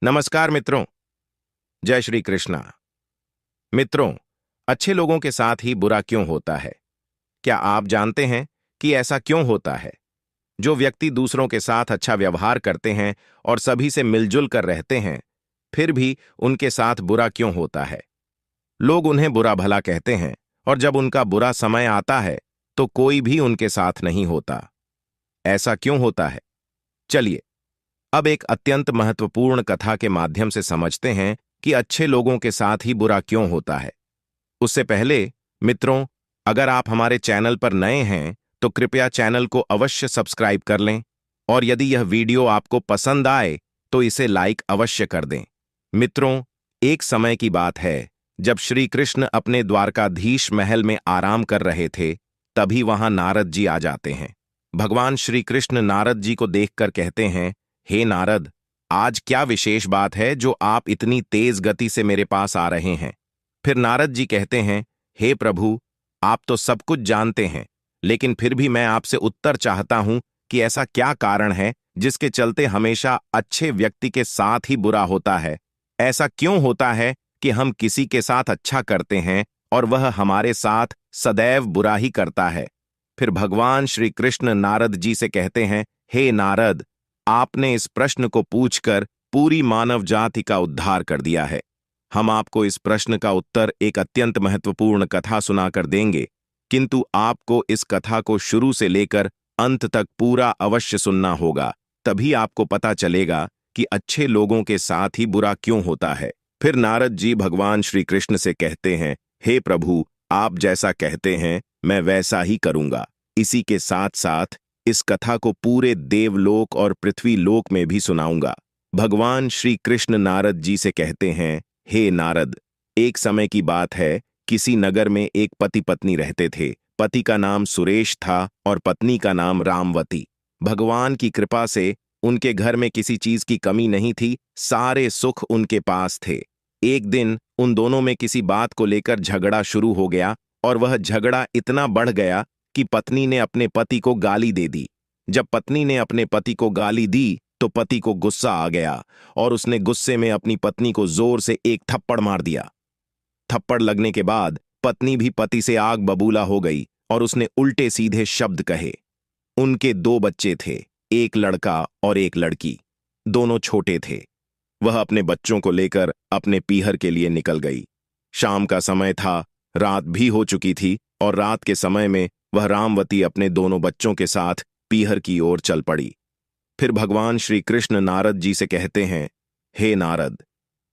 नमस्कार मित्रों। जय श्री कृष्णा। मित्रों, अच्छे लोगों के साथ ही बुरा क्यों होता है? क्या आप जानते हैं कि ऐसा क्यों होता है? जो व्यक्ति दूसरों के साथ अच्छा व्यवहार करते हैं और सभी से मिलजुल कर रहते हैं, फिर भी उनके साथ बुरा क्यों होता है? लोग उन्हें बुरा भला कहते हैं और जब उनका बुरा समय आता है तो कोई भी उनके साथ नहीं होता। ऐसा क्यों होता है? चलिए अब एक अत्यंत महत्वपूर्ण कथा के माध्यम से समझते हैं कि अच्छे लोगों के साथ ही बुरा क्यों होता है। उससे पहले मित्रों, अगर आप हमारे चैनल पर नए हैं तो कृपया चैनल को अवश्य सब्सक्राइब कर लें और यदि यह वीडियो आपको पसंद आए तो इसे लाइक अवश्य कर दें। मित्रों, एक समय की बात है जब श्री कृष्ण अपने द्वारकाधीश महल में आराम कर रहे थे, तभी वहां नारद जी आ जाते हैं। भगवान श्री कृष्ण नारद जी को देखकर कहते हैं, हे नारद, आज क्या विशेष बात है जो आप इतनी तेज गति से मेरे पास आ रहे हैं? फिर नारद जी कहते हैं, हे प्रभु, आप तो सब कुछ जानते हैं, लेकिन फिर भी मैं आपसे उत्तर चाहता हूं कि ऐसा क्या कारण है जिसके चलते हमेशा अच्छे व्यक्ति के साथ ही बुरा होता है? ऐसा क्यों होता है कि हम किसी के साथ अच्छा करते हैं और वह हमारे साथ सदैव बुरा ही करता है? फिर भगवान श्री कृष्ण नारद जी से कहते हैं, हे नारद, आपने इस प्रश्न को पूछकर पूरी मानव जाति का उद्धार कर दिया है। हम आपको इस प्रश्न का उत्तर एक अत्यंत महत्वपूर्ण कथा सुनाकर देंगे, किंतु आपको इस कथा को शुरू से लेकर अंत तक पूरा अवश्य सुनना होगा, तभी आपको पता चलेगा कि अच्छे लोगों के साथ ही बुरा क्यों होता है। फिर नारद जी भगवान श्री कृष्ण से कहते हैं, हे प्रभु, आप जैसा कहते हैं मैं वैसा ही करूंगा। इसी के साथ साथ इस कथा को पूरे देवलोक और पृथ्वी लोक में भी सुनाऊंगा। भगवान श्री कृष्ण नारद जी से कहते हैं, हे नारद, एक समय की बात है, किसी नगर में एक पति पत्नी रहते थे। पति का नाम सुरेश था और पत्नी का नाम रामवती। भगवान की कृपा से उनके घर में किसी चीज की कमी नहीं थी, सारे सुख उनके पास थे। एक दिन उन दोनों में किसी बात को लेकर झगड़ा शुरू हो गया और वह झगड़ा इतना बढ़ गया कि पत्नी ने अपने पति को गाली दे दी। जब पत्नी ने अपने पति को गाली दी तो पति को गुस्सा आ गया और उसने गुस्से में अपनी पत्नी को जोर से एक थप्पड़ मार दिया। थप्पड़ लगने के बाद पत्नी भी पति से आग बबूला हो गई और उसने उल्टे सीधे शब्द कहे। उनके दो बच्चे थे, एक लड़का और एक लड़की। दोनों छोटे थे। वह अपने बच्चों को लेकर अपने पीहर के लिए निकल गई। शाम का समय था, रात भी हो चुकी थी और रात के समय में वह रामवती अपने दोनों बच्चों के साथ पीहर की ओर चल पड़ी। फिर भगवान श्री कृष्ण नारद जी से कहते हैं, हे नारद,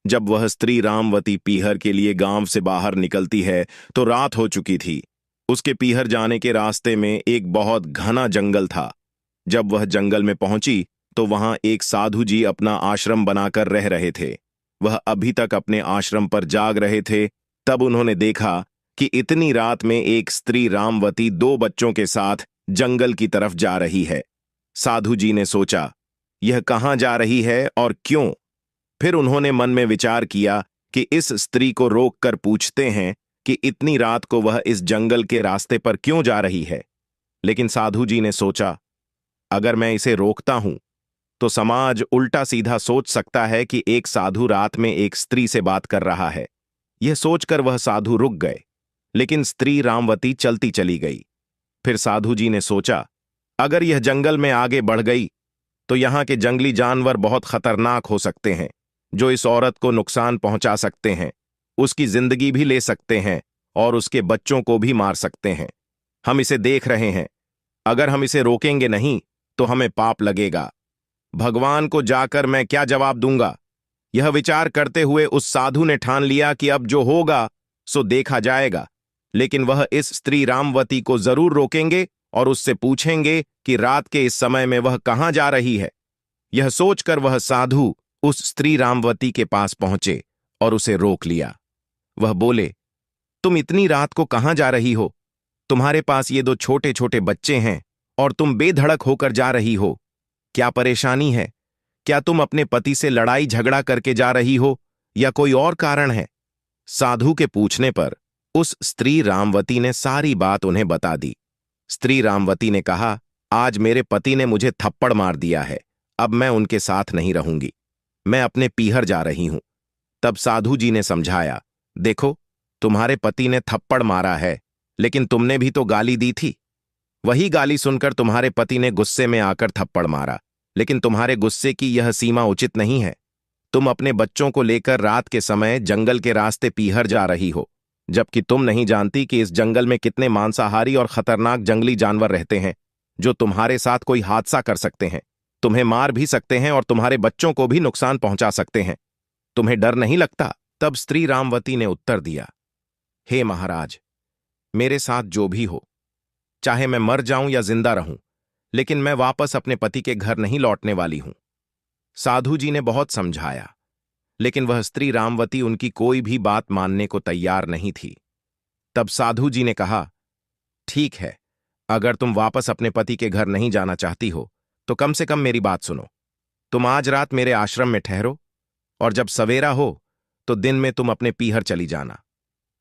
जब वह स्त्री रामवती पीहर के लिए गांव से बाहर निकलती है तो रात हो चुकी थी। उसके पीहर जाने के रास्ते में एक बहुत घना जंगल था। जब वह जंगल में पहुंची तो वहां एक साधु जी अपना आश्रम बनाकर रह रहे थे। वह अभी तक अपने आश्रम पर जाग रहे थे। तब उन्होंने देखा कि इतनी रात में एक स्त्री रामवती दो बच्चों के साथ जंगल की तरफ जा रही है। साधु जी ने सोचा, यह कहां जा रही है और क्यों? फिर उन्होंने मन में विचार किया कि इस स्त्री को रोककर पूछते हैं कि इतनी रात को वह इस जंगल के रास्ते पर क्यों जा रही है। लेकिन साधु जी ने सोचा, अगर मैं इसे रोकता हूं तो समाज उल्टा सीधा सोच सकता है कि एक साधु रात में एक स्त्री से बात कर रहा है। यह सोचकर वह साधु रुक गए, लेकिन स्त्री रामवती चलती चली गई। फिर साधु जी ने सोचा, अगर यह जंगल में आगे बढ़ गई तो यहां के जंगली जानवर बहुत खतरनाक हो सकते हैं, जो इस औरत को नुकसान पहुंचा सकते हैं, उसकी जिंदगी भी ले सकते हैं और उसके बच्चों को भी मार सकते हैं। हम इसे देख रहे हैं, अगर हम इसे रोकेंगे नहीं तो हमें पाप लगेगा। भगवान को जाकर मैं क्या जवाब दूंगा? यह विचार करते हुए उस साधु ने ठान लिया कि अब जो होगा सो देखा जाएगा, लेकिन वह इस स्त्री रामवती को जरूर रोकेंगे और उससे पूछेंगे कि रात के इस समय में वह कहां जा रही है। यह सोचकर वह साधु उस स्त्री रामवती के पास पहुंचे और उसे रोक लिया। वह बोले, तुम इतनी रात को कहां जा रही हो? तुम्हारे पास ये दो छोटे छोटे बच्चे हैं और तुम बेधड़क होकर जा रही हो। क्या परेशानी है? क्या तुम अपने पति से लड़ाई झगड़ा करके जा रही हो या कोई और कारण है? साधु के पूछने पर उस स्त्री रामवती ने सारी बात उन्हें बता दी। स्त्री रामवती ने कहा, आज मेरे पति ने मुझे थप्पड़ मार दिया है, अब मैं उनके साथ नहीं रहूंगी। मैं अपने पीहर जा रही हूं। तब साधु जी ने समझाया, देखो, तुम्हारे पति ने थप्पड़ मारा है, लेकिन तुमने भी तो गाली दी थी। वही गाली सुनकर तुम्हारे पति ने गुस्से में आकर थप्पड़ मारा, लेकिन तुम्हारे गुस्से की यह सीमा उचित नहीं है। तुम अपने बच्चों को लेकर रात के समय जंगल के रास्ते पीहर जा रही हो, जबकि तुम नहीं जानती कि इस जंगल में कितने मांसाहारी और खतरनाक जंगली जानवर रहते हैं, जो तुम्हारे साथ कोई हादसा कर सकते हैं, तुम्हें मार भी सकते हैं और तुम्हारे बच्चों को भी नुकसान पहुंचा सकते हैं। तुम्हें डर नहीं लगता? तब स्त्री रामवती ने उत्तर दिया, हे महाराज, मेरे साथ जो भी हो, चाहे मैं मर जाऊं या जिंदा रहूं, लेकिन मैं वापस अपने पति के घर नहीं लौटने वाली हूं। साधु जी ने बहुत समझाया, लेकिन वह स्त्री रामवती उनकी कोई भी बात मानने को तैयार नहीं थी। तब साधु जी ने कहा, ठीक है, अगर तुम वापस अपने पति के घर नहीं जाना चाहती हो, तो कम से कम मेरी बात सुनो। तुम आज रात मेरे आश्रम में ठहरो, और जब सवेरा हो तो दिन में तुम अपने पीहर चली जाना।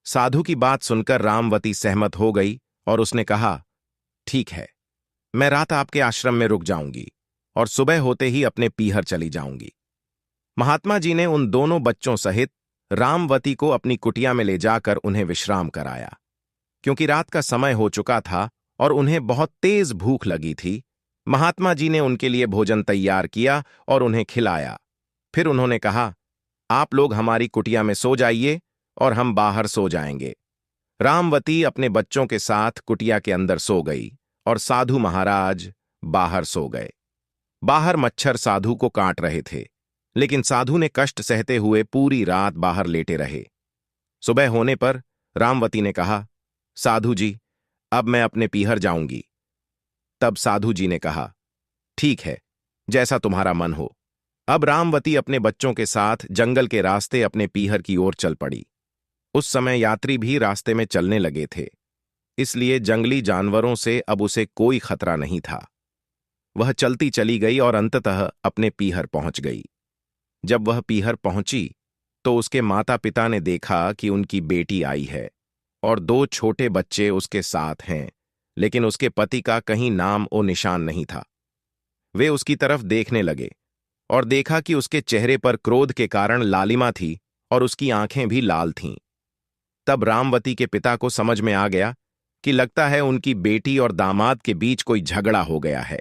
साधु की बात सुनकर रामवती सहमत हो गई और उसने कहा, ठीक है, मैं रात आपके आश्रम में रुक जाऊंगी और सुबह होते ही अपने पीहर चली जाऊंगी। महात्मा जी ने उन दोनों बच्चों सहित रामवती को अपनी कुटिया में ले जाकर उन्हें विश्राम कराया। क्योंकि रात का समय हो चुका था और उन्हें बहुत तेज भूख लगी थी, महात्मा जी ने उनके लिए भोजन तैयार किया और उन्हें खिलाया। फिर उन्होंने कहा, आप लोग हमारी कुटिया में सो जाइए और हम बाहर सो जाएंगे। रामवती अपने बच्चों के साथ कुटिया के अंदर सो गई और साधु महाराज बाहर सो गए। बाहर मच्छर साधु को काट रहे थे, लेकिन साधु ने कष्ट सहते हुए पूरी रात बाहर लेटे रहे। सुबह होने पर रामवती ने कहा, साधु जी, अब मैं अपने पीहर जाऊंगी। तब साधु जी ने कहा, ठीक है, जैसा तुम्हारा मन हो। अब रामवती अपने बच्चों के साथ जंगल के रास्ते अपने पीहर की ओर चल पड़ी। उस समय यात्री भी रास्ते में चलने लगे थे, इसलिए जंगली जानवरों से अब उसे कोई खतरा नहीं था। वह चलती चली गई और अंततः अपने पीहर पहुंच गई। जब वह पीहर पहुंची तो उसके माता पिता ने देखा कि उनकी बेटी आई है और दो छोटे बच्चे उसके साथ हैं, लेकिन उसके पति का कहीं नाम और निशान नहीं था। वे उसकी तरफ देखने लगे और देखा कि उसके चेहरे पर क्रोध के कारण लालिमा थी और उसकी आंखें भी लाल थीं। तब रामवती के पिता को समझ में आ गया कि लगता है उनकी बेटी और दामाद के बीच कोई झगड़ा हो गया है।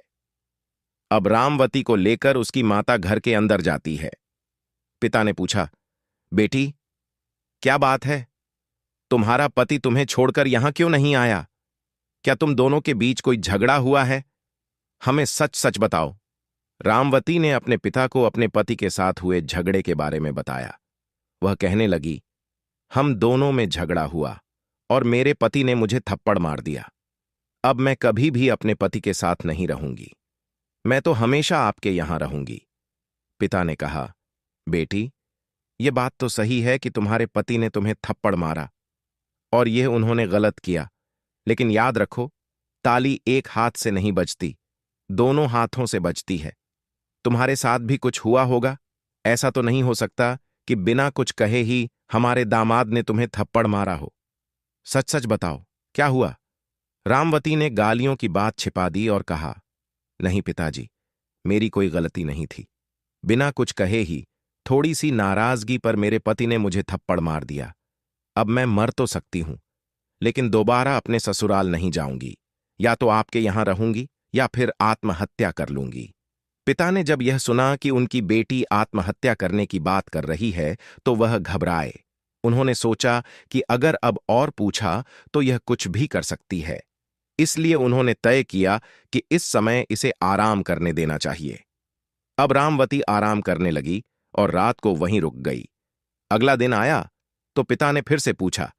अब रामवती को लेकर उसकी माता घर के अंदर जाती है। पिता ने पूछा, बेटी, क्या बात है? तुम्हारा पति तुम्हें छोड़कर यहां क्यों नहीं आया? क्या तुम दोनों के बीच कोई झगड़ा हुआ है? हमें सच सच बताओ। रामवती ने अपने पिता को अपने पति के साथ हुए झगड़े के बारे में बताया। वह कहने लगी, हम दोनों में झगड़ा हुआ और मेरे पति ने मुझे थप्पड़ मार दिया। अब मैं कभी भी अपने पति के साथ नहीं रहूंगी। मैं तो हमेशा आपके यहां रहूंगी। पिता ने कहा, बेटी, ये बात तो सही है कि तुम्हारे पति ने तुम्हें थप्पड़ मारा और यह उन्होंने गलत किया, लेकिन याद रखो, ताली एक हाथ से नहीं बजती, दोनों हाथों से बजती है। तुम्हारे साथ भी कुछ हुआ होगा। ऐसा तो नहीं हो सकता कि बिना कुछ कहे ही हमारे दामाद ने तुम्हें थप्पड़ मारा हो। सच सच बताओ, क्या हुआ? रामवती ने गालियों की बात छिपा दी और कहा, नहीं पिताजी, मेरी कोई गलती नहीं थी। बिना कुछ कहे ही थोड़ी सी नाराजगी पर मेरे पति ने मुझे थप्पड़ मार दिया। अब मैं मर तो सकती हूं, लेकिन दोबारा अपने ससुराल नहीं जाऊंगी। या तो आपके यहां रहूंगी या फिर आत्महत्या कर लूंगी। पिता ने जब यह सुना कि उनकी बेटी आत्महत्या करने की बात कर रही है तो वह घबराए। उन्होंने सोचा कि अगर अब और पूछा तो यह कुछ भी कर सकती है, इसलिए उन्होंने तय किया कि इस समय इसे आराम करने देना चाहिए। अब रामवती आराम करने लगी और रात को वहीं रुक गई। अगला दिन आया तो पिता ने फिर से पूछा,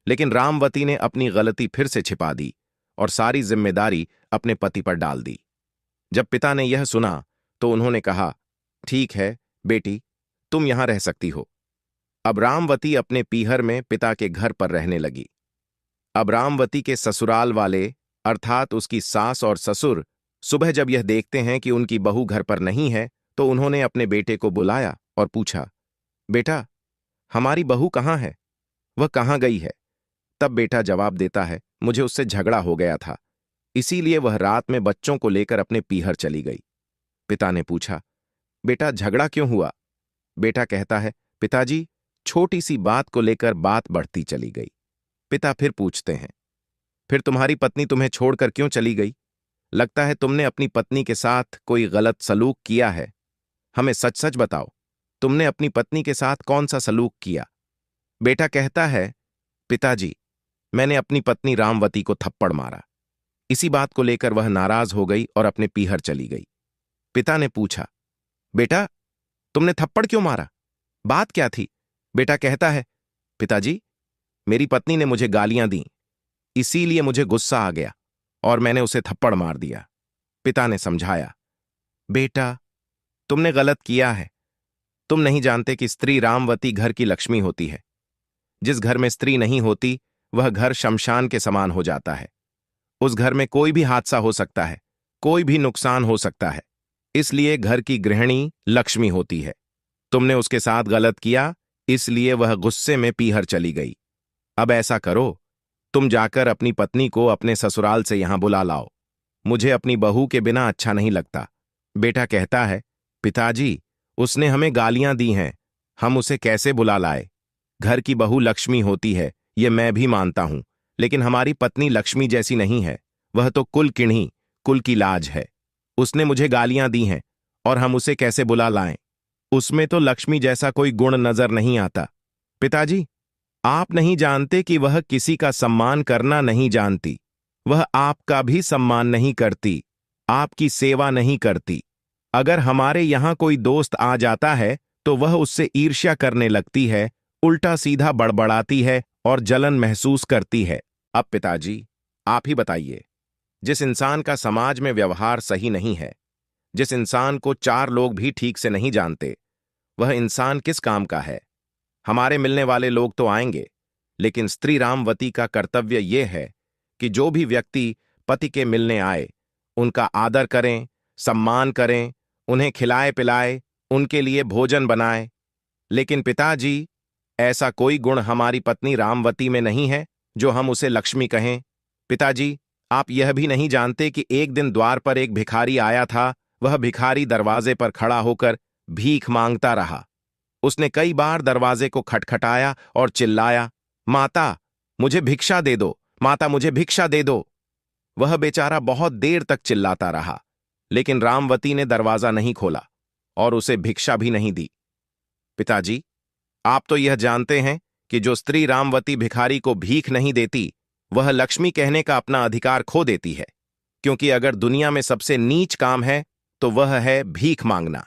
लेकिन रामवती ने अपनी गलती फिर से छिपा दी और सारी जिम्मेदारी अपने पति पर डाल दी। जब पिता ने यह सुना तो उन्होंने कहा, ठीक है बेटी, तुम यहां रह सकती हो। अब रामवती अपने पीहर में पिता के घर पर रहने लगी। अब रामवती के ससुराल वाले अर्थात उसकी सास और ससुर सुबह जब यह देखते हैं कि उनकी बहू घर पर नहीं है तो उन्होंने अपने बेटे को बुलाया और पूछा, बेटा, हमारी बहू कहाँ है? वह कहाँ गई है? तब बेटा जवाब देता है, मुझे उससे झगड़ा हो गया था, इसीलिए वह रात में बच्चों को लेकर अपने पीहर चली गई। पिता ने पूछा, बेटा, झगड़ा क्यों हुआ? बेटा कहता है, पिताजी, छोटी सी बात को लेकर बात बढ़ती चली गई। पिता फिर पूछते हैं, फिर तुम्हारी पत्नी तुम्हें छोड़कर क्यों चली गई? लगता है तुमने अपनी पत्नी के साथ कोई गलत सलूक किया है। हमें सच सच बताओ, तुमने अपनी पत्नी के साथ कौन सा सलूक किया? बेटा कहता है, पिताजी, मैंने अपनी पत्नी रामवती को थप्पड़ मारा। इसी बात को लेकर वह नाराज हो गई और अपने पीहर चली गई। पिता ने पूछा, बेटा, तुमने थप्पड़ क्यों मारा? बात क्या थी? बेटा कहता है, पिताजी, मेरी पत्नी ने मुझे गालियां दी, इसीलिए मुझे गुस्सा आ गया और मैंने उसे थप्पड़ मार दिया। पिता ने समझाया, बेटा, तुमने गलत किया है। तुम नहीं जानते कि स्त्री रामवती घर की लक्ष्मी होती है। जिस घर में स्त्री नहीं होती, वह घर शमशान के समान हो जाता है। उस घर में कोई भी हादसा हो सकता है, कोई भी नुकसान हो सकता है। इसलिए घर की गृहिणी लक्ष्मी होती है। तुमने उसके साथ गलत किया, इसलिए वह गुस्से में पीहर चली गई। अब ऐसा करो, तुम जाकर अपनी पत्नी को अपने ससुराल से यहां बुला लाओ। मुझे अपनी बहू के बिना अच्छा नहीं लगता। बेटा कहता है, पिताजी, उसने हमें गालियां दी हैं, हम उसे कैसे बुला लाए? घर की बहू लक्ष्मी होती है, ये मैं भी मानता हूं, लेकिन हमारी पत्नी लक्ष्मी जैसी नहीं है। वह तो कुल किन्ही, कुल की लाज है। उसने मुझे गालियां दी हैं और हम उसे कैसे बुला लाएं? उसमें तो लक्ष्मी जैसा कोई गुण नजर नहीं आता। पिताजी, आप नहीं जानते कि वह किसी का सम्मान करना नहीं जानती। वह आपका भी सम्मान नहीं करती, आपकी सेवा नहीं करती। अगर हमारे यहां कोई दोस्त आ जाता है तो वह उससे ईर्ष्या करने लगती है, उल्टा सीधा बड़बड़ाती है और जलन महसूस करती है। अब पिताजी, आप ही बताइए, जिस इंसान का समाज में व्यवहार सही नहीं है, जिस इंसान को चार लोग भी ठीक से नहीं जानते, वह इंसान किस काम का है? हमारे मिलने वाले लोग तो आएंगे, लेकिन स्त्री रामवती का कर्तव्य यह है कि जो भी व्यक्ति पति के मिलने आए, उनका आदर करें, सम्मान करें, उन्हें खिलाए पिलाए, उनके लिए भोजन बनाए। लेकिन पिताजी, ऐसा कोई गुण हमारी पत्नी रामवती में नहीं है जो हम उसे लक्ष्मी कहें। पिताजी, आप यह भी नहीं जानते कि एक दिन द्वार पर एक भिखारी आया था। वह भिखारी दरवाजे पर खड़ा होकर भीख मांगता रहा। उसने कई बार दरवाजे को खटखटाया और चिल्लाया, माता, मुझे भिक्षा दे दो, माता, मुझे भिक्षा दे दो। वह बेचारा बहुत देर तक चिल्लाता रहा, लेकिन रामवती ने दरवाजा नहीं खोला और उसे भिक्षा भी नहीं दी। पिताजी, आप तो यह जानते हैं कि जो स्त्री रामवती भिखारी को भीख नहीं देती, वह लक्ष्मी कहने का अपना अधिकार खो देती है। क्योंकि अगर दुनिया में सबसे नीच काम है तो वह है भीख मांगना।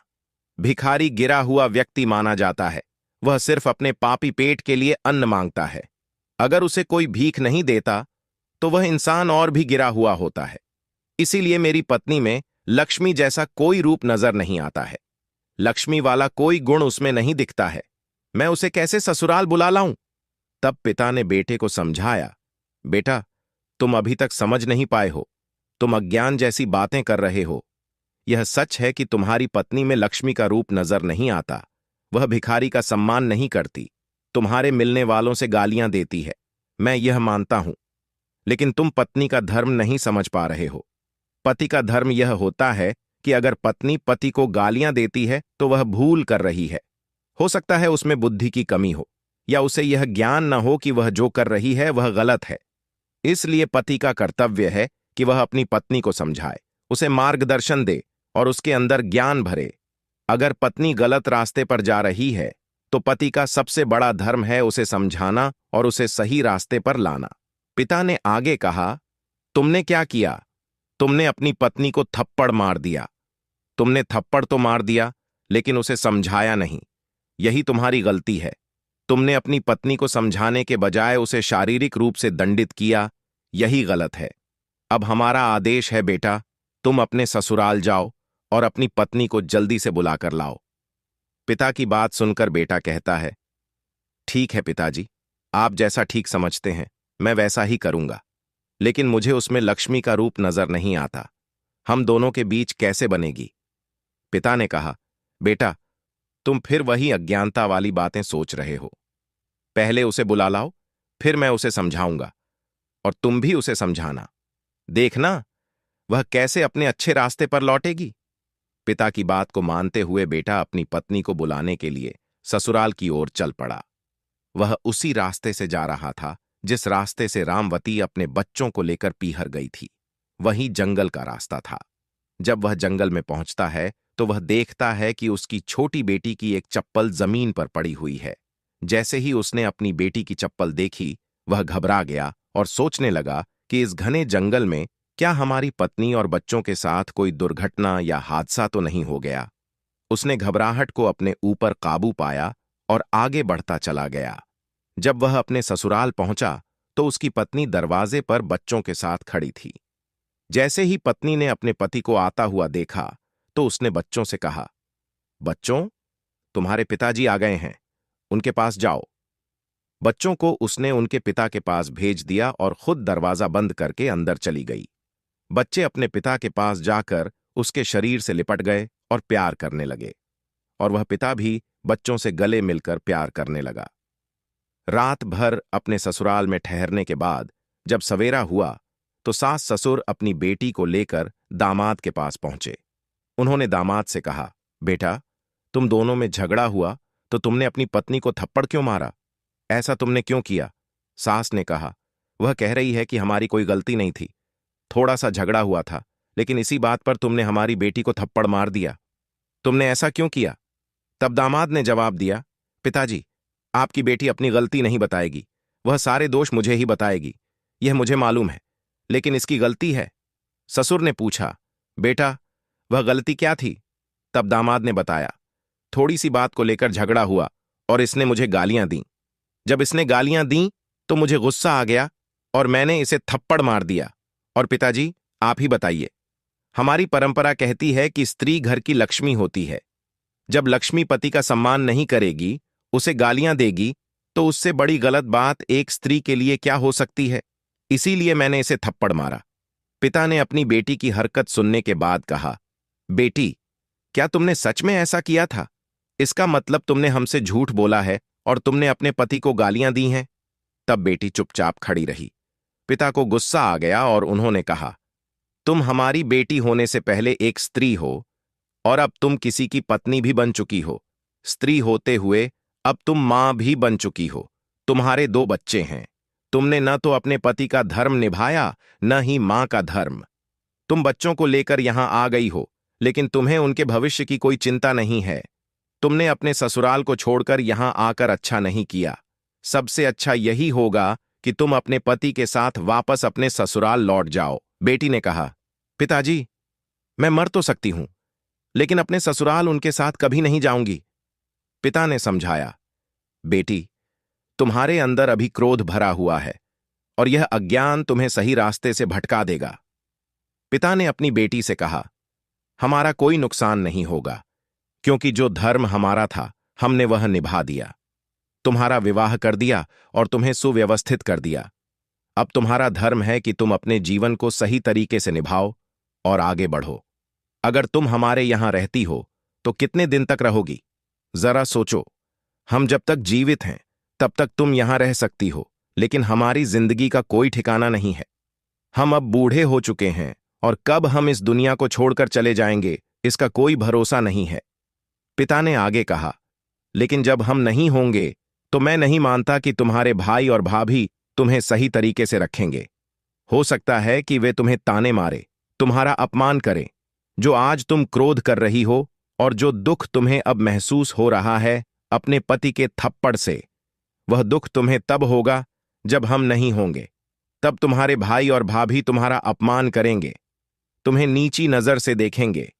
भिखारी गिरा हुआ व्यक्ति माना जाता है। वह सिर्फ अपने पापी पेट के लिए अन्न मांगता है। अगर उसे कोई भीख नहीं देता तो वह इंसान और भी गिरा हुआ होता है। इसीलिए मेरी पत्नी में लक्ष्मी जैसा कोई रूप नजर नहीं आता है। लक्ष्मी वाला कोई गुण उसमें नहीं दिखता है। मैं उसे कैसे ससुराल बुला लाऊं? तब पिता ने बेटे को समझाया, बेटा, तुम अभी तक समझ नहीं पाए हो। तुम अज्ञान जैसी बातें कर रहे हो। यह सच है कि तुम्हारी पत्नी में लक्ष्मी का रूप नजर नहीं आता। वह भिखारी का सम्मान नहीं करती, तुम्हारे मिलने वालों से गालियां देती है, मैं यह मानता हूं। लेकिन तुम पत्नी का धर्म नहीं समझ पा रहे हो। पति का धर्म यह होता है कि अगर पत्नी पति को गालियां देती है तो वह भूल कर रही है। हो सकता है उसमें बुद्धि की कमी हो, या उसे यह ज्ञान न हो कि वह जो कर रही है वह गलत है। इसलिए पति का कर्तव्य है कि वह अपनी पत्नी को समझाए, उसे मार्गदर्शन दे और उसके अंदर ज्ञान भरे। अगर पत्नी गलत रास्ते पर जा रही है तो पति का सबसे बड़ा धर्म है उसे समझाना और उसे सही रास्ते पर लाना। पिता ने आगे कहा, तुमने क्या किया? तुमने अपनी पत्नी को थप्पड़ मार दिया। तुमने थप्पड़ तो मार दिया, लेकिन उसे समझाया नहीं। यही तुम्हारी गलती है। तुमने अपनी पत्नी को समझाने के बजाय उसे शारीरिक रूप से दंडित किया। यही गलत है। अब हमारा आदेश है बेटा, तुम अपने ससुराल जाओ और अपनी पत्नी को जल्दी से बुलाकर लाओ। पिता की बात सुनकर बेटा कहता है, ठीक है पिताजी, आप जैसा ठीक समझते हैं मैं वैसा ही करूंगा। लेकिन मुझे उसमें लक्ष्मी का रूप नजर नहीं आता। हम दोनों के बीच कैसे बनेगी? पिता ने कहा, बेटा, तुम फिर वही अज्ञानता वाली बातें सोच रहे हो। पहले उसे बुला लाओ, फिर मैं उसे समझाऊंगा और तुम भी उसे समझाना। देखना वह कैसे अपने अच्छे रास्ते पर लौटेगी। पिता की बात को मानते हुए बेटा अपनी पत्नी को बुलाने के लिए ससुराल की ओर चल पड़ा। वह उसी रास्ते से जा रहा था जिस रास्ते से रामवती अपने बच्चों को लेकर पीहर गई थी। वही जंगल का रास्ता था। जब वह जंगल में पहुंचता है तो वह देखता है कि उसकी छोटी बेटी की एक चप्पल जमीन पर पड़ी हुई है। जैसे ही उसने अपनी बेटी की चप्पल देखी, वह घबरा गया और सोचने लगा कि इस घने जंगल में क्या हमारी पत्नी और बच्चों के साथ कोई दुर्घटना या हादसा तो नहीं हो गया। उसने घबराहट को अपने ऊपर काबू पाया और आगे बढ़ता चला गया। जब वह अपने ससुराल पहुंचा तो उसकी पत्नी दरवाजे पर बच्चों के साथ खड़ी थी। जैसे ही पत्नी ने अपने पति को आता हुआ देखा तो उसने बच्चों से कहा, बच्चों, तुम्हारे पिताजी आ गए हैं, उनके पास जाओ। बच्चों को उसने उनके पिता के पास भेज दिया और खुद दरवाजा बंद करके अंदर चली गई। बच्चे अपने पिता के पास जाकर उसके शरीर से लिपट गए और प्यार करने लगे, और वह पिता भी बच्चों से गले मिलकर प्यार करने लगा। रात भर अपने ससुराल में ठहरने के बाद जब सवेरा हुआ तो सास ससुर अपनी बेटी को लेकर दामाद के पास पहुंचे। उन्होंने दामाद से कहा, बेटा, तुम दोनों में झगड़ा हुआ तो तुमने अपनी पत्नी को थप्पड़ क्यों मारा? ऐसा तुमने क्यों किया? सास ने कहा, वह कह रही है कि हमारी कोई गलती नहीं थी, थोड़ा सा झगड़ा हुआ था, लेकिन इसी बात पर तुमने हमारी बेटी को थप्पड़ मार दिया। तुमने ऐसा क्यों किया? तब दामाद ने जवाब दिया, पिताजी, आपकी बेटी अपनी गलती नहीं बताएगी, वह सारे दोष मुझे ही बताएगी, यह मुझे मालूम है, लेकिन इसकी गलती है। ससुर ने पूछा, बेटा, वह गलती क्या थी? तब दामाद ने बताया, थोड़ी सी बात को लेकर झगड़ा हुआ और इसने मुझे गालियां दी। जब इसने गालियां दी तो मुझे गुस्सा आ गया और मैंने इसे थप्पड़ मार दिया। और पिताजी, आप ही बताइए, हमारी परंपरा कहती है कि स्त्री घर की लक्ष्मी होती है। जब लक्ष्मी पति का सम्मान नहीं करेगी, उसे गालियां देगी, तो उससे बड़ी गलत बात एक स्त्री के लिए क्या हो सकती है? इसीलिए मैंने इसे थप्पड़ मारा। पिता ने अपनी बेटी की हरकत सुनने के बाद कहा, बेटी, क्या तुमने सच में ऐसा किया था? इसका मतलब तुमने हमसे झूठ बोला है और तुमने अपने पति को गालियां दी हैं। तब बेटी चुपचाप खड़ी रही। पिता को गुस्सा आ गया और उन्होंने कहा, तुम हमारी बेटी होने से पहले एक स्त्री हो और अब तुम किसी की पत्नी भी बन चुकी हो। स्त्री होते हुए अब तुम मां भी बन चुकी हो। तुम्हारे 2 बच्चे हैं। तुमने न तो अपने पति का धर्म निभाया, न ही मां का धर्म। तुम बच्चों को लेकर यहां आ गई हो, लेकिन तुम्हें उनके भविष्य की कोई चिंता नहीं है। तुमने अपने ससुराल को छोड़कर यहां आकर अच्छा नहीं किया। सबसे अच्छा यही होगा कि तुम अपने पति के साथ वापस अपने ससुराल लौट जाओ। बेटी ने कहा, पिताजी, मैं मर तो सकती हूं, लेकिन अपने ससुराल उनके साथ कभी नहीं जाऊंगी। पिता ने समझाया, बेटी, तुम्हारे अंदर अभी क्रोध भरा हुआ है और यह अज्ञान तुम्हें सही रास्ते से भटका देगा। पिता ने अपनी बेटी से कहा, हमारा कोई नुकसान नहीं होगा, क्योंकि जो धर्म हमारा था हमने वह निभा दिया। तुम्हारा विवाह कर दिया और तुम्हें सुव्यवस्थित कर दिया। अब तुम्हारा धर्म है कि तुम अपने जीवन को सही तरीके से निभाओ और आगे बढ़ो। अगर तुम हमारे यहां रहती हो तो कितने दिन तक रहोगी? जरा सोचो। हम जब तक जीवित हैं तब तक तुम यहां रह सकती हो, लेकिन हमारी जिंदगी का कोई ठिकाना नहीं है। हम अब बूढ़े हो चुके हैं और कब हम इस दुनिया को छोड़कर चले जाएंगे इसका कोई भरोसा नहीं है। पिता ने आगे कहा, लेकिन जब हम नहीं होंगे तो मैं नहीं मानता कि तुम्हारे भाई और भाभी तुम्हें सही तरीके से रखेंगे। हो सकता है कि वे तुम्हें ताने मारे, तुम्हारा अपमान करें। जो आज तुम क्रोध कर रही हो और जो दुख तुम्हें अब महसूस हो रहा है अपने पति के थप्पड़ से, वह दुख तुम्हें तब होगा जब हम नहीं होंगे। तब तुम्हारे भाई और भाभी तुम्हारा अपमान करेंगे, तुम्हें नीची नजर से देखेंगे।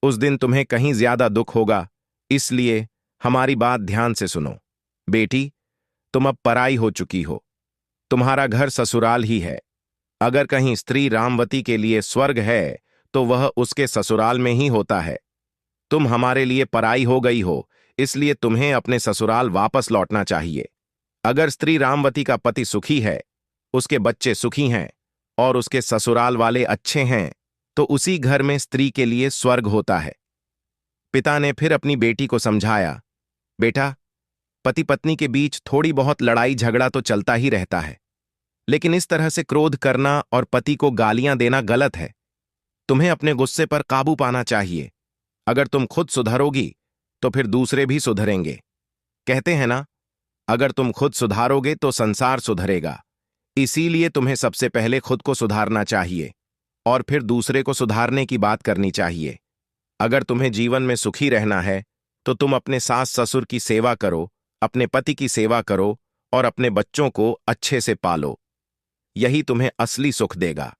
उस दिन तुम्हें कहीं ज्यादा दुख होगा। इसलिए हमारी बात ध्यान से सुनो। बेटी, तुम अब पराई हो चुकी हो। तुम्हारा घर ससुराल ही है। अगर कहीं स्त्री रामवती के लिए स्वर्ग है तो वह उसके ससुराल में ही होता है। तुम हमारे लिए पराई हो गई हो, इसलिए तुम्हें अपने ससुराल वापस लौटना चाहिए। अगर स्त्री रामवती का पति सुखी है, उसके बच्चे सुखी हैं और उसके ससुराल वाले अच्छे हैं, तो उसी घर में स्त्री के लिए स्वर्ग होता है। पिता ने फिर अपनी बेटी को समझाया, बेटा, पति पत्नी के बीच थोड़ी बहुत लड़ाई झगड़ा तो चलता ही रहता है, लेकिन इस तरह से क्रोध करना और पति को गालियां देना गलत है। तुम्हें अपने गुस्से पर काबू पाना चाहिए। अगर तुम खुद सुधरोगी तो फिर दूसरे भी सुधरेंगे। कहते हैं ना, अगर तुम खुद सुधारोगे तो संसार सुधरेगा। इसीलिए तुम्हें सबसे पहले खुद को सुधारना चाहिए और फिर दूसरे को सुधारने की बात करनी चाहिए। अगर तुम्हें जीवन में सुखी रहना है तो तुम अपने सास ससुर की सेवा करो, अपने पति की सेवा करो और अपने बच्चों को अच्छे से पालो। यही तुम्हें असली सुख देगा।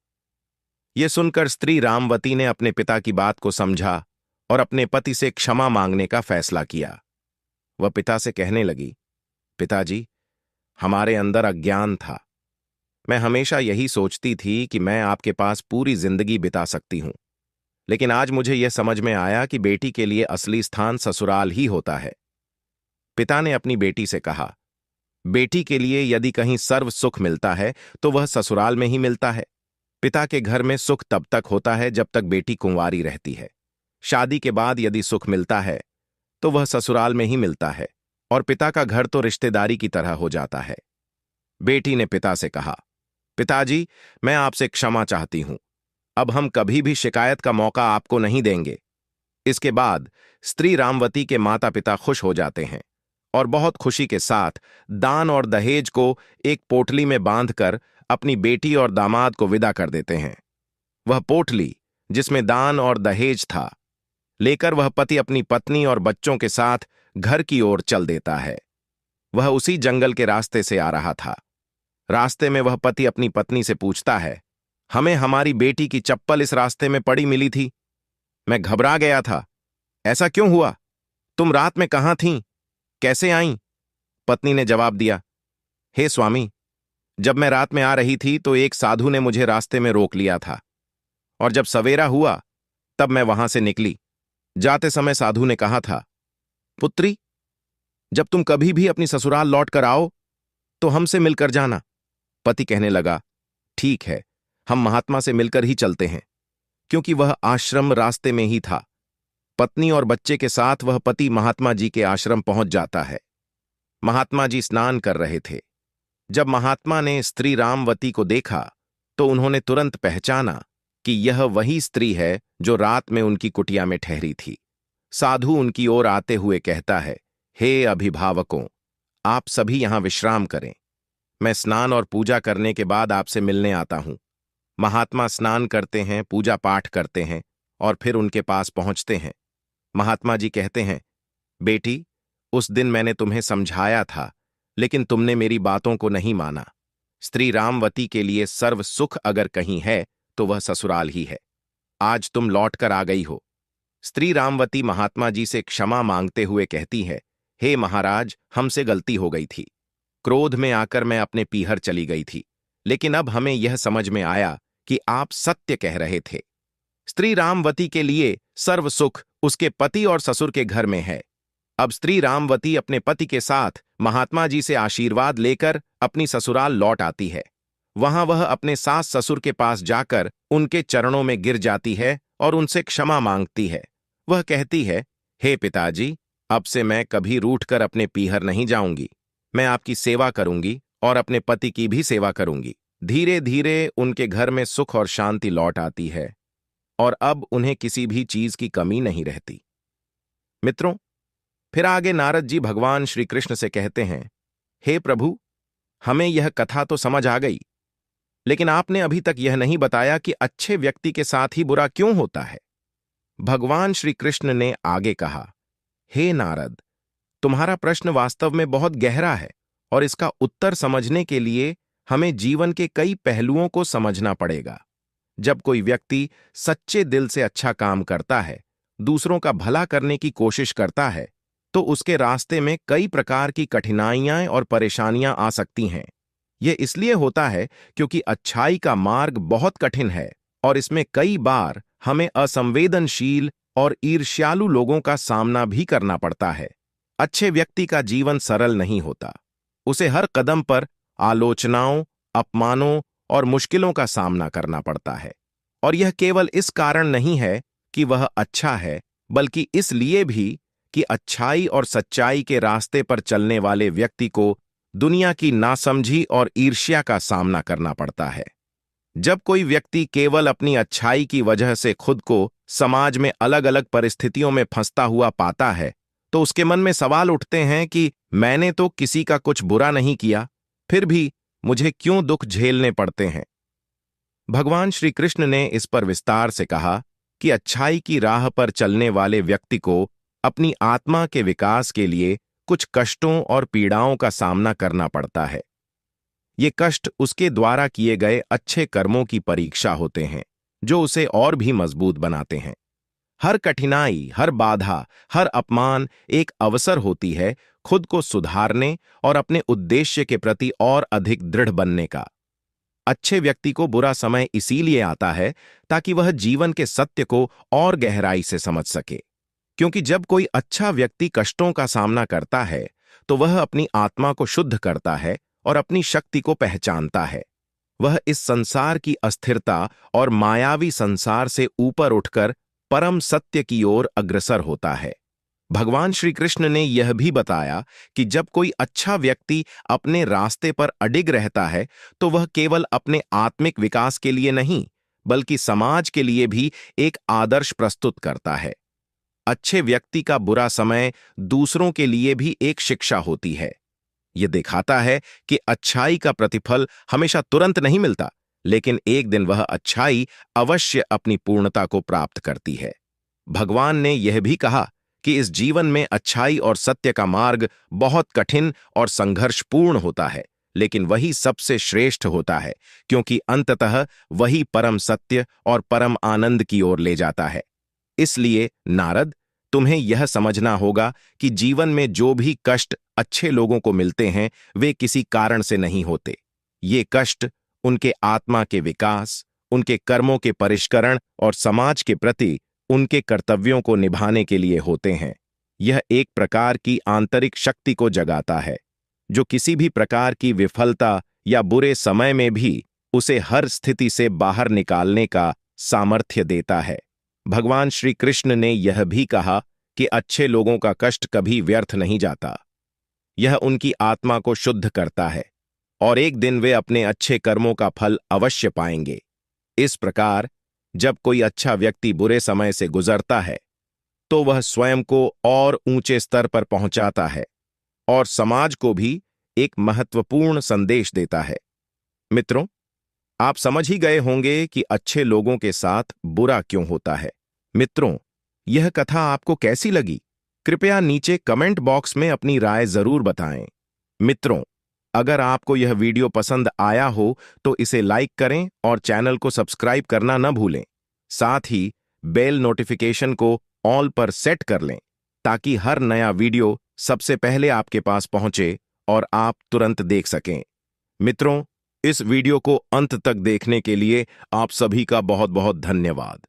यह सुनकर स्त्री रामवती ने अपने पिता की बात को समझा और अपने पति से क्षमा मांगने का फैसला किया। वह पिता से कहने लगी, पिताजी, हमारे अंदर अज्ञान था। मैं हमेशा यही सोचती थी कि मैं आपके पास पूरी जिंदगी बिता सकती हूं, लेकिन आज मुझे यह समझ में आया कि बेटी के लिए असली स्थान ससुराल ही होता है। पिता ने अपनी बेटी से कहा, बेटी के लिए यदि कहीं सर्व सुख मिलता है तो वह ससुराल में ही मिलता है। पिता के घर में सुख तब तक होता है जब तक बेटी कुंवारी रहती है। शादी के बाद यदि सुख मिलता है तो वह ससुराल में ही मिलता है और पिता का घर तो रिश्तेदारी की तरह हो जाता है। बेटी ने पिता से कहा, पिताजी, मैं आपसे क्षमा चाहती हूं। अब हम कभी भी शिकायत का मौका आपको नहीं देंगे। इसके बाद स्त्री रामवती के माता पिता खुश हो जाते हैं और बहुत खुशी के साथ दान और दहेज को एक पोटली में बांधकर अपनी बेटी और दामाद को विदा कर देते हैं। वह पोटली, जिसमें दान और दहेज था, लेकर वह पति अपनी पत्नी और बच्चों के साथ घर की ओर चल देता है। वह उसी जंगल के रास्ते से आ रहा था। रास्ते में वह पति अपनी पत्नी से पूछता है, हमें हमारी बेटी की चप्पल इस रास्ते में पड़ी मिली थी। मैं घबरा गया था। ऐसा क्यों हुआ? तुम रात में कहां थीं? कैसे आईं? पत्नी ने जवाब दिया, हे स्वामी, जब मैं रात में आ रही थी तो एक साधु ने मुझे रास्ते में रोक लिया था और जब सवेरा हुआ तब मैं वहां से निकली। जाते समय साधु ने कहा था, पुत्री, जब तुम कभी भी अपनी ससुराल लौट कर आओ तो हमसे मिलकर जाना। पति कहने लगा, ठीक है, हम महात्मा से मिलकर ही चलते हैं, क्योंकि वह आश्रम रास्ते में ही था। पत्नी और बच्चे के साथ वह पति महात्मा जी के आश्रम पहुंच जाता है। महात्मा जी स्नान कर रहे थे। जब महात्मा ने स्त्री रामवती को देखा तो उन्होंने तुरंत पहचाना कि यह वही स्त्री है जो रात में उनकी कुटिया में ठहरी थी। साधु उनकी ओर आते हुए कहता है, हे अभिभावकों, आप सभी यहां विश्राम करें। मैं स्नान और पूजा करने के बाद आपसे मिलने आता हूं। महात्मा स्नान करते हैं, पूजा पाठ करते हैं और फिर उनके पास पहुंचते हैं। महात्मा जी कहते हैं, बेटी, उस दिन मैंने तुम्हें समझाया था, लेकिन तुमने मेरी बातों को नहीं माना। स्त्री रामवती के लिए सर्व सुख अगर कहीं है तो वह ससुराल ही है। आज तुम लौट कर आ गई हो। स्त्री रामवती महात्मा जी से क्षमा मांगते हुए कहती है, हे महाराज, हमसे गलती हो गई थी। क्रोध में आकर मैं अपने पीहर चली गई थी, लेकिन अब हमें यह समझ में आया कि आप सत्य कह रहे थे। स्त्री रामवती के लिए सर्व सुख उसके पति और ससुर के घर में है। अब स्त्री रामवती अपने पति के साथ महात्मा जी से आशीर्वाद लेकर अपनी ससुराल लौट आती है। वहां वह अपने सास ससुर के पास जाकर उनके चरणों में गिर जाती है और उनसे क्षमा मांगती है। वह कहती है, हे पिताजी, अब से मैं कभी रूठकर अपने पीहर नहीं जाऊंगी। मैं आपकी सेवा करूंगी और अपने पति की भी सेवा करूंगी। धीरे धीरे उनके घर में सुख और शांति लौट आती है और अब उन्हें किसी भी चीज की कमी नहीं रहती। मित्रों, फिर आगे नारद जी भगवान श्री कृष्ण से कहते हैं, हे प्रभु, हमें यह कथा तो समझ आ गई, लेकिन आपने अभी तक यह नहीं बताया कि अच्छे व्यक्ति के साथ ही बुरा क्यों होता है। भगवान श्री कृष्ण ने आगे कहा, हे नारद, तुम्हारा प्रश्न वास्तव में बहुत गहरा है और इसका उत्तर समझने के लिए हमें जीवन के कई पहलुओं को समझना पड़ेगा। जब कोई व्यक्ति सच्चे दिल से अच्छा काम करता है, दूसरों का भला करने की कोशिश करता है, तो उसके रास्ते में कई प्रकार की कठिनाइयां और परेशानियां आ सकती हैं। यह इसलिए होता है क्योंकि अच्छाई का मार्ग बहुत कठिन है और इसमें कई बार हमें असंवेदनशील और ईर्ष्यालु लोगों का सामना भी करना पड़ता है। अच्छे व्यक्ति का जीवन सरल नहीं होता। उसे हर कदम पर आलोचनाओं, अपमानों और मुश्किलों का सामना करना पड़ता है। और यह केवल इस कारण नहीं है कि वह अच्छा है, बल्कि इसलिए भी कि अच्छाई और सच्चाई के रास्ते पर चलने वाले व्यक्ति को दुनिया की नासमझी और ईर्ष्या का सामना करना पड़ता है। जब कोई व्यक्ति केवल अपनी अच्छाई की वजह से खुद को समाज में अलग अलग परिस्थितियों में फंसता हुआ पाता है, तो उसके मन में सवाल उठते हैं कि मैंने तो किसी का कुछ बुरा नहीं किया, फिर भी मुझे क्यों दुख झेलने पड़ते हैं। भगवान श्री कृष्ण ने इस पर विस्तार से कहा कि अच्छाई की राह पर चलने वाले व्यक्ति को अपनी आत्मा के विकास के लिए कुछ कष्टों और पीड़ाओं का सामना करना पड़ता है। ये कष्ट उसके द्वारा किए गए अच्छे कर्मों की परीक्षा होते हैं, जो उसे और भी मजबूत बनाते हैं। हर कठिनाई, हर बाधा, हर अपमान एक अवसर होती है खुद को सुधारने और अपने उद्देश्य के प्रति और अधिक दृढ़ बनने का। अच्छे व्यक्ति को बुरा समय इसीलिए आता है ताकि वह जीवन के सत्य को और गहराई से समझ सके। क्योंकि जब कोई अच्छा व्यक्ति कष्टों का सामना करता है, तो वह अपनी आत्मा को शुद्ध करता है और अपनी शक्ति को पहचानता है। वह इस संसार की अस्थिरता और मायावी संसार से ऊपर उठकर परम सत्य की ओर अग्रसर होता है। भगवान श्री कृष्ण ने यह भी बताया कि जब कोई अच्छा व्यक्ति अपने रास्ते पर अडिग रहता है, तो वह केवल अपने आत्मिक विकास के लिए नहीं, बल्कि समाज के लिए भी एक आदर्श प्रस्तुत करता है। अच्छे व्यक्ति का बुरा समय दूसरों के लिए भी एक शिक्षा होती है। यह दिखाता है कि अच्छाई का प्रतिफल हमेशा तुरंत नहीं मिलता, लेकिन एक दिन वह अच्छाई अवश्य अपनी पूर्णता को प्राप्त करती है। भगवान ने यह भी कहा कि इस जीवन में अच्छाई और सत्य का मार्ग बहुत कठिन और संघर्षपूर्ण होता है, लेकिन वही सबसे श्रेष्ठ होता है, क्योंकि अंततः वही परम सत्य और परम आनंद की ओर ले जाता है। इसलिए नारद, तुम्हें यह समझना होगा कि जीवन में जो भी कष्ट अच्छे लोगों को मिलते हैं, वे किसी कारण से नहीं होते। ये कष्ट उनके आत्मा के विकास, उनके कर्मों के परिष्करण और समाज के प्रति उनके कर्तव्यों को निभाने के लिए होते हैं। यह एक प्रकार की आंतरिक शक्ति को जगाता है, जो किसी भी प्रकार की विफलता या बुरे समय में भी उसे हर स्थिति से बाहर निकालने का सामर्थ्य देता है। भगवान श्री कृष्ण ने यह भी कहा कि अच्छे लोगों का कष्ट कभी व्यर्थ नहीं जाता। यह उनकी आत्मा को शुद्ध करता है और एक दिन वे अपने अच्छे कर्मों का फल अवश्य पाएंगे। इस प्रकार जब कोई अच्छा व्यक्ति बुरे समय से गुजरता है, तो वह स्वयं को और ऊंचे स्तर पर पहुंचाता है और समाज को भी एक महत्वपूर्ण संदेश देता है। मित्रों, आप समझ ही गए होंगे कि अच्छे लोगों के साथ बुरा क्यों होता है। मित्रों, यह कथा आपको कैसी लगी? कृपया नीचे कमेंट बॉक्स में अपनी राय जरूर बताएं। मित्रों, अगर आपको यह वीडियो पसंद आया हो तो इसे लाइक करें और चैनल को सब्सक्राइब करना न भूलें। साथ ही बेल नोटिफिकेशन को ऑल पर सेट कर लें, ताकि हर नया वीडियो सबसे पहले आपके पास पहुंचे और आप तुरंत देख सकें। मित्रों, इस वीडियो को अंत तक देखने के लिए आप सभी का बहुत बहुत धन्यवाद।